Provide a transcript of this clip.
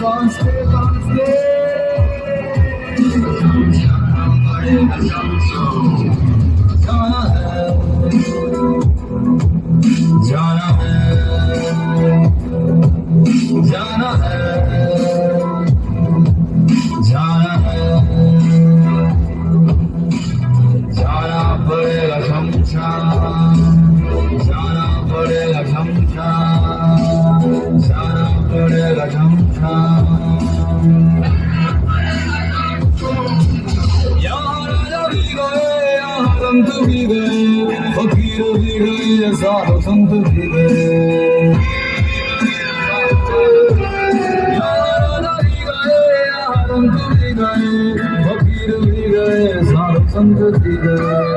कांसले कांसले जाना है जाना है जाना है जाना है जाना पड़ेगा शमशान जाना पड़ेगा शमशान जाना पड़ेगा शमशान यहाँ राजा भी गए यहाँ संत भी गए फकीर भी गए साधु संत भी गए यहाँ राजा भी गए यहाँ संत भी गए फकीर भी गए साधु संत भी गए